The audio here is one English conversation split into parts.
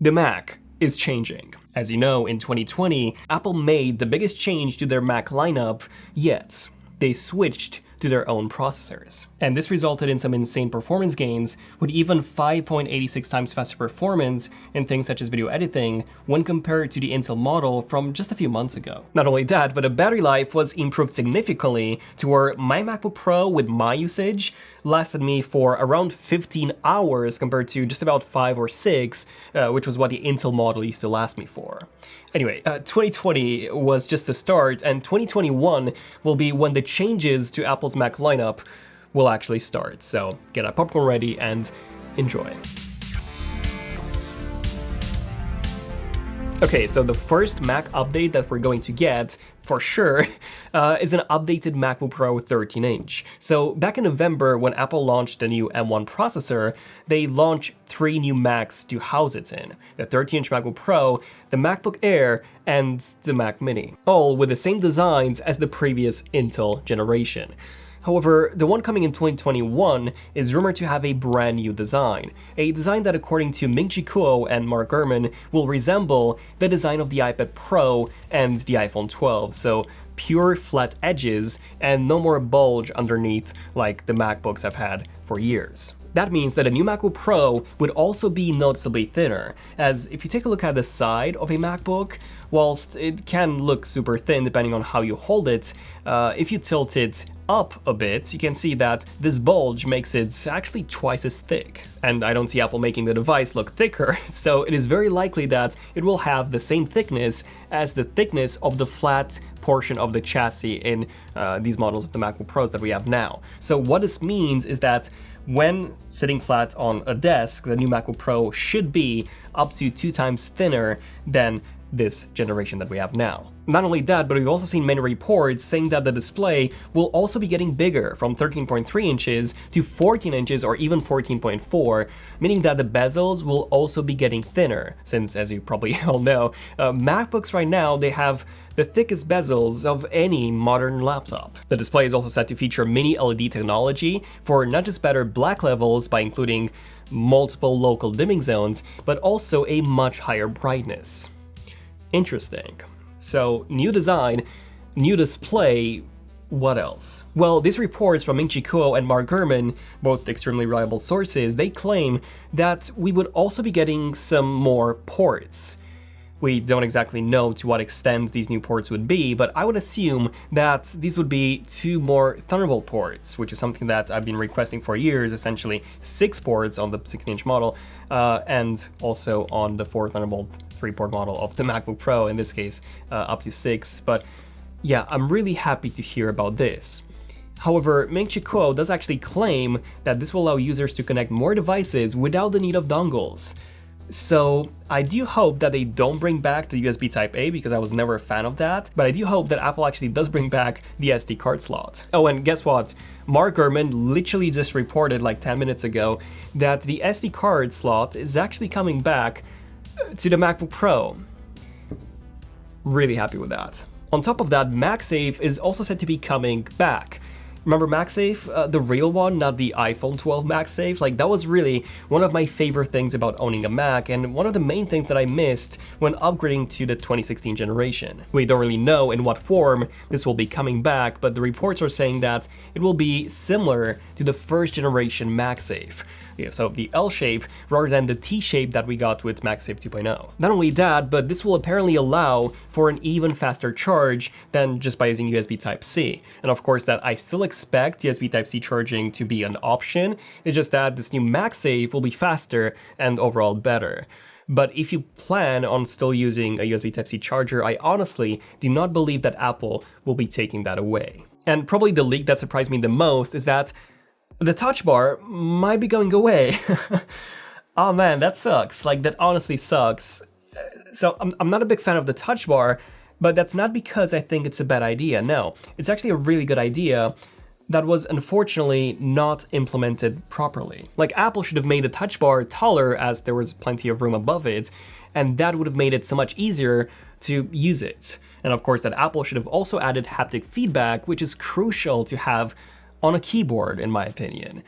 The Mac is changing. As you know, in 2020, Apple made the biggest change to their Mac lineup yet. They switched to their own processors. And this resulted in some insane performance gains, with even 5.86 times faster performance in things such as video editing when compared to the Intel model from just a few months ago. Not only that, but the battery life was improved significantly to where my MacBook Pro with my usage lasted me for around 15 hours compared to just about 5 or 6, which was what the Intel model used to last me for. Anyway, 2020 was just the start, and 2021 will be when the changes to Apple's Mac lineup will actually start. So get a popcorn ready and enjoy. Okay, so the first Mac update that we're going to get, for sure, is an updated MacBook Pro 13-inch. So back in November, when Apple launched the new M1 processor, they launched 3 new Macs to house it in. The 13-inch MacBook Pro, the MacBook Air, and the Mac Mini, all with the same designs as the previous Intel generation. However, the one coming in 2021 is rumored to have a brand new design, a design that according to Ming-Chi Kuo and Mark Gurman will resemble the design of the iPad Pro and the iPhone 12, so pure flat edges and no more bulge underneath like the MacBooks have had for years. That means that a new MacBook Pro would also be noticeably thinner, as if you take a look at the side of a MacBook, whilst it can look super thin depending on how you hold it, if you tilt it up a bit, you can see that this bulge makes it actually twice as thick. And I don't see Apple making the device look thicker, so it is very likely that it will have the same thickness as the thickness of the flat portion of the chassis in these models of the MacBook Pros that we have now. So what this means is that when sitting flat on a desk, the new MacBook Pro should be up to 2 times thinner than this generation that we have now. Not only that, but we've also seen many reports saying that the display will also be getting bigger from 13.3 inches to 14 inches or even 14.4, meaning that the bezels will also be getting thinner, since as you probably all know, MacBooks right now, they have the thickest bezels of any modern laptop. The display is also set to feature mini LED technology for not just better black levels by including multiple local dimming zones, but also a much higher brightness. Interesting. So, new design, new display, what else? Well, these reports from Ming-Chi Kuo and Mark Gurman, both extremely reliable sources, they claim that we would also be getting some more ports. We don't exactly know to what extent these new ports would be, but I would assume that these would be 2 more Thunderbolt ports, which is something that I've been requesting for years, essentially 6 ports on the 16-inch model, and also on the 4 Thunderbolt 3-port model of the MacBook Pro, in this case, up to 6. But yeah, I'm really happy to hear about this. However, Ming-Chi Kuo does actually claim that this will allow users to connect more devices without the need of dongles. So I do hope that they don't bring back the USB Type-A, because I was never a fan of that, but I do hope that Apple actually does bring back the SD card slot. Oh, and guess what? Mark Gurman literally just reported like 10 minutes ago that the SD card slot is actually coming back to the MacBook Pro. Really happy with that. On top of that, MagSafe is also said to be coming back. Remember MagSafe, the real one, not the iPhone 12 MagSafe? Like, that was really one of my favorite things about owning a Mac, and one of the main things that I missed when upgrading to the 2016 generation. We don't really know in what form this will be coming back, but the reports are saying that it will be similar to the first generation MagSafe. Yeah, so the L shape rather than the T shape that we got with MagSafe 2.0. Not only that, but this will apparently allow for an even faster charge than just by using USB Type-C. And of course that I still expect USB Type-C charging to be an option, it's just that this new MagSafe will be faster and overall better. But if you plan on still using a USB Type-C charger, I honestly do not believe that Apple will be taking that away. And probably the leak that surprised me the most is that the touch bar might be going away. Oh man, that sucks. Like, that honestly sucks. So I'm not a big fan of the touch bar, but that's not because I think it's a bad idea. No, it's actually a really good idea that was unfortunately not implemented properly. Like, Apple should have made the touch bar taller as there was plenty of room above it, and that would have made it so much easier to use it. And of course that Apple should have also added haptic feedback, which is crucial to have on a keyboard, in my opinion.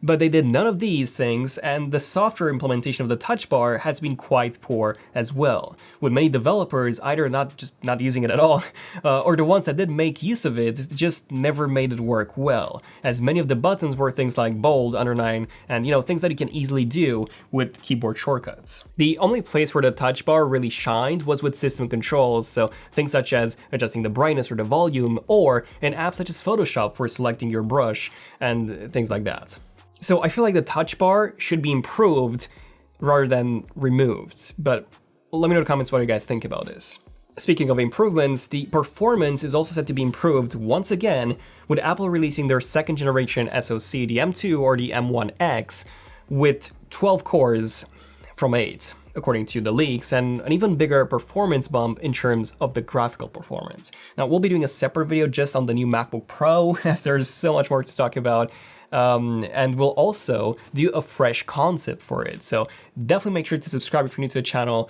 But they did none of these things, and the software implementation of the touch bar has been quite poor as well, with many developers either not using it at all, or the ones that did make use of it just never made it work well, as many of the buttons were things like bold, underline, and things that you can easily do with keyboard shortcuts. The only place where the touch bar really shined was with system controls, so things such as adjusting the brightness or the volume, or in apps such as Photoshop for selecting your brush, and things like that. So I feel like the touch bar should be improved rather than removed, but let me know in the comments what you guys think about this. Speaking of improvements, the performance is also set to be improved once again, with Apple releasing their second generation SoC, the M2 or the M1X, with 12 cores from 8, according to the leaks, and an even bigger performance bump in terms of the graphical performance. Now, we'll be doing a separate video just on the new MacBook Pro, as there's so much more to talk about. And we'll also do a fresh concept for it. So definitely make sure to subscribe if you're new to the channel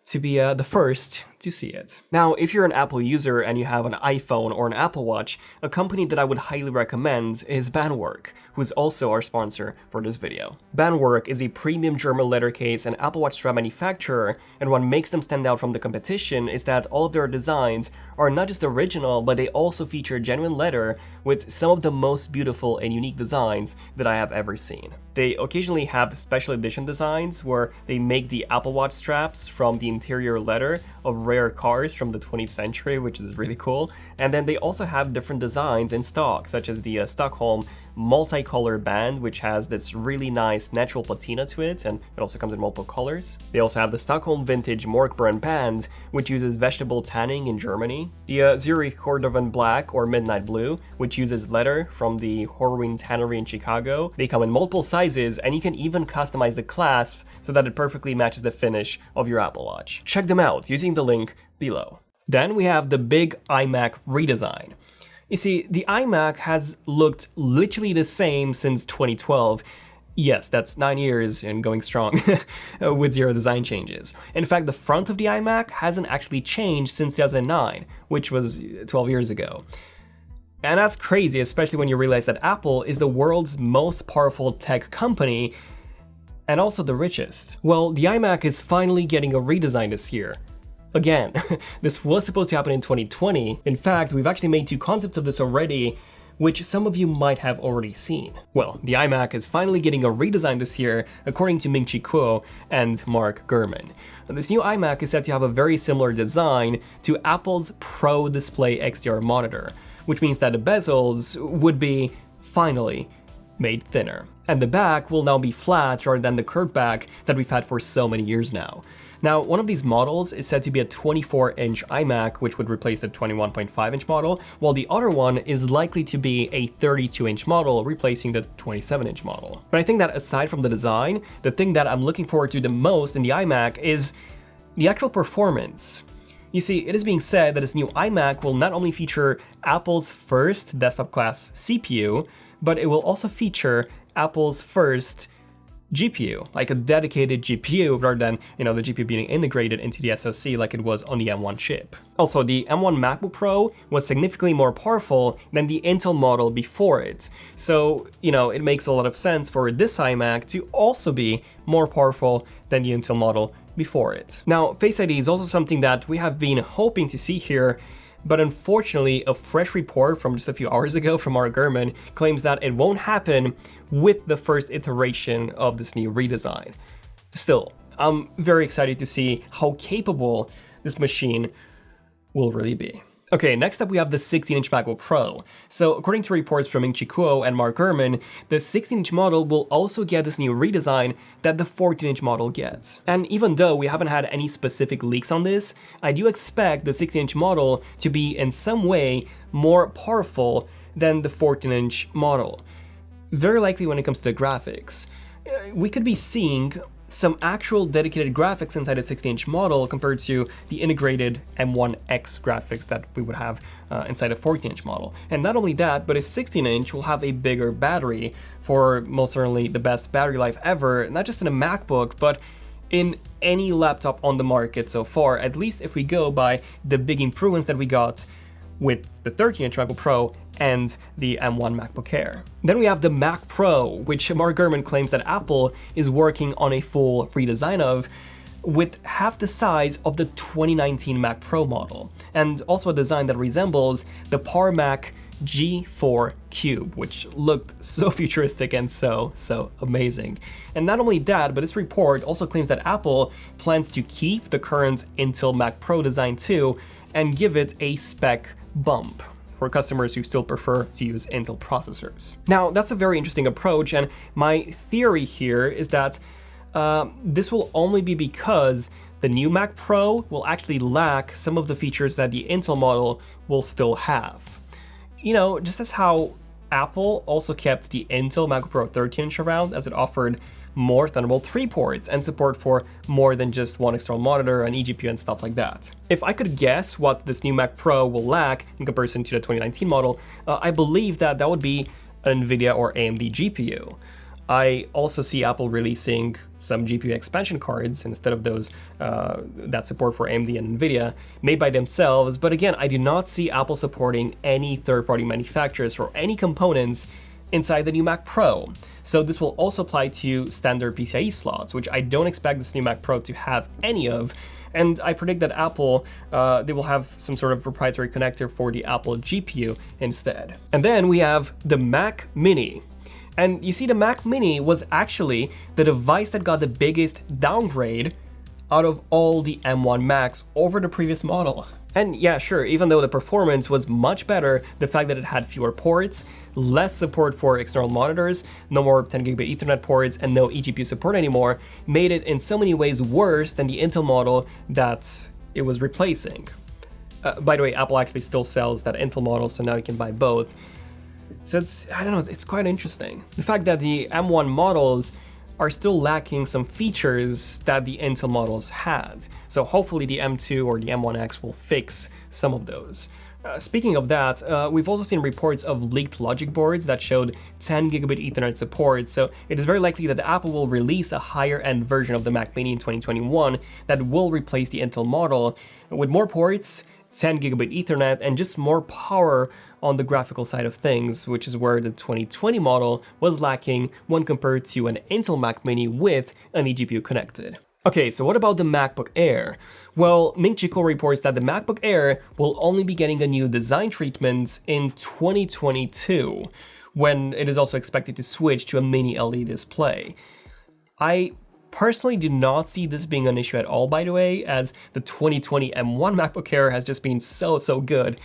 to be the first to see it. Now, if you're an Apple user and you have an iPhone or an Apple Watch, a company that I would highly recommend is BandWerk, who's also our sponsor for this video. BandWerk is a premium German leather case and Apple Watch strap manufacturer, and what makes them stand out from the competition is that all of their designs are not just original, but they also feature genuine leather with some of the most beautiful and unique designs that I have ever seen. They occasionally have special edition designs where they make the Apple Watch straps from the interior leather of rare cars from the 20th century, which is really cool. And then they also have different designs in stock, such as the Stockholm multicolor band, which has this really nice natural patina to it, and it also comes in multiple colors. They also have the Stockholm vintage Morkburn band, which uses vegetable tanning in Germany. The Zurich Cordovan black or midnight blue, which uses leather from the Horween tannery in Chicago. They come in multiple sizes, and you can even customize the clasp so that it perfectly matches the finish of your Apple Watch. Check them out using the link below. Then we have the big iMac redesign. You see, the iMac has looked literally the same since 2012. Yes, that's 9 years and going strong with zero design changes. In fact, the front of the iMac hasn't actually changed since 2009, which was 12 years ago. And that's crazy, especially when you realize that Apple is the world's most powerful tech company and also the richest. Well, the iMac is finally getting a redesign this year. Again, this was supposed to happen in 2020. In fact, we've actually made 2 concepts of this already, which some of you might have already seen. Well, the iMac is finally getting a redesign this year, according to Ming-Chi Kuo and Mark Gurman. This new iMac is said to have a very similar design to Apple's Pro Display XDR monitor, which means that the bezels would be, finally, made thinner. And the back will now be flat rather than the curved back that we've had for so many years now. Now, one of these models is said to be a 24-inch iMac, which would replace the 21.5-inch model, while the other one is likely to be a 32-inch model, replacing the 27-inch model. But I think that aside from the design, the thing that I'm looking forward to the most in the iMac is the actual performance. You see, it is being said that this new iMac will not only feature Apple's first desktop-class CPU, but it will also feature Apple's first GPU, like a dedicated GPU rather than, the GPU being integrated into the SoC like it was on the M1 chip. Also, the M1 MacBook Pro was significantly more powerful than the Intel model before it. So, it makes a lot of sense for this iMac to also be more powerful than the Intel model before it. Now, Face ID is also something that we have been hoping to see here, but unfortunately, a fresh report from just a few hours ago from Mark Gurman claims that it won't happen with the first iteration of this new redesign. Still, I'm very excited to see how capable this machine will really be. Okay, next up we have the 16-inch MacBook Pro. So according to reports from Ming-Chi Kuo and Mark Gurman, the 16-inch model will also get this new redesign that the 14-inch model gets. And even though we haven't had any specific leaks on this, I do expect the 16-inch model to be in some way more powerful than the 14-inch model. Very likely when it comes to the graphics. We could be seeing some actual dedicated graphics inside a 16-inch model compared to the integrated M1X graphics that we would have inside a 14-inch model. And not only that, but a 16-inch will have a bigger battery for most certainly the best battery life ever, not just in a MacBook, but in any laptop on the market so far, at least if we go by the big improvements that we got with the 13-inch MacBook Pro and the M1 MacBook Air. Then we have the Mac Pro, which Mark Gurman claims that Apple is working on a full redesign of, with half the size of the 2019 Mac Pro model, and also a design that resembles the Power Mac G4 Cube, which looked so futuristic and so amazing. And not only that, but this report also claims that Apple plans to keep the current Intel Mac Pro design too, and give it a spec bump for customers who still prefer to use Intel processors. Now, that's a very interesting approach, and my theory here is that this will only be because the new Mac Pro will actually lack some of the features that the Intel model will still have. You know, just as how Apple also kept the Intel MacBook Pro 13-inch around, as it offered more Thunderbolt 3 ports and support for more than just one external monitor, an eGPU, and stuff like that. If I could guess what this new Mac Pro will lack in comparison to the 2019 model, I believe that would be an NVIDIA or AMD GPU. I also see Apple releasing some GPU expansion cards instead of those that support for AMD and NVIDIA made by themselves, but again, I do not see Apple supporting any third-party manufacturers for any components inside the new Mac Pro. So this will also apply to standard PCIe slots, which I don't expect this new Mac Pro to have any of, and I predict that Apple, they will have some sort of proprietary connector for the Apple GPU instead. And then we have the Mac Mini. And you see, the Mac Mini was actually the device that got the biggest downgrade out of all the M1 Macs over the previous model. And yeah, sure, even though the performance was much better, the fact that it had fewer ports, less support for external monitors, no more 10 gigabit Ethernet ports, and no eGPU support anymore, made it in so many ways worse than the Intel model that it was replacing. By the way, Apple actually still sells that Intel model, so now you can buy both. So I don't know, it's quite interesting. The fact that the M1 models are still lacking some features that the Intel models had. So hopefully the M2 or the M1X will fix some of those. Speaking of that, we've also seen reports of leaked logic boards that showed 10 gigabit Ethernet support, so it is very likely that Apple will release a higher-end version of the Mac Mini in 2021 that will replace the Intel model with more ports, 10 gigabit Ethernet, and just more power on the graphical side of things, which is where the 2020 model was lacking when compared to an Intel Mac Mini with an eGPU connected. Okay, so what about the MacBook Air? Well, Ming-Chi Kuo reports that the MacBook Air will only be getting a new design treatment in 2022, when it is also expected to switch to a mini LED display. I personally do not see this being an issue at all, by the way, as the 2020 M1 MacBook Air has just been so good.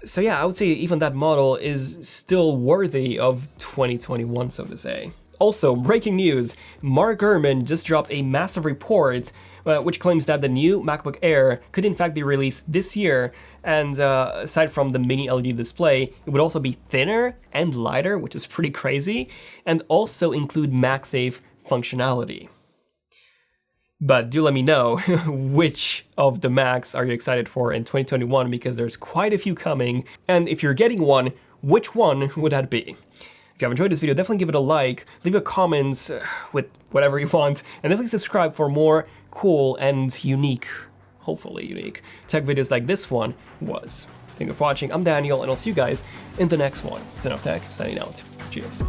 So yeah, I would say even that model is still worthy of 2021, so to say. Also, breaking news, Mark Gurman just dropped a massive report which claims that the new MacBook Air could in fact be released this year, and aside from the mini LED display, it would also be thinner and lighter, which is pretty crazy, and also include MagSafe functionality. But do let me know which of the Macs are you excited for in 2021, because there's quite a few coming, and if you're getting one, which one would that be? If you have enjoyed this video, definitely give it a like, leave a comment with whatever you want, and definitely subscribe for more cool and unique, hopefully unique, tech videos like this one was. Thank you for watching, I'm Daniel, and I'll see you guys in the next one. It's Enough Tech, signing out. Cheers.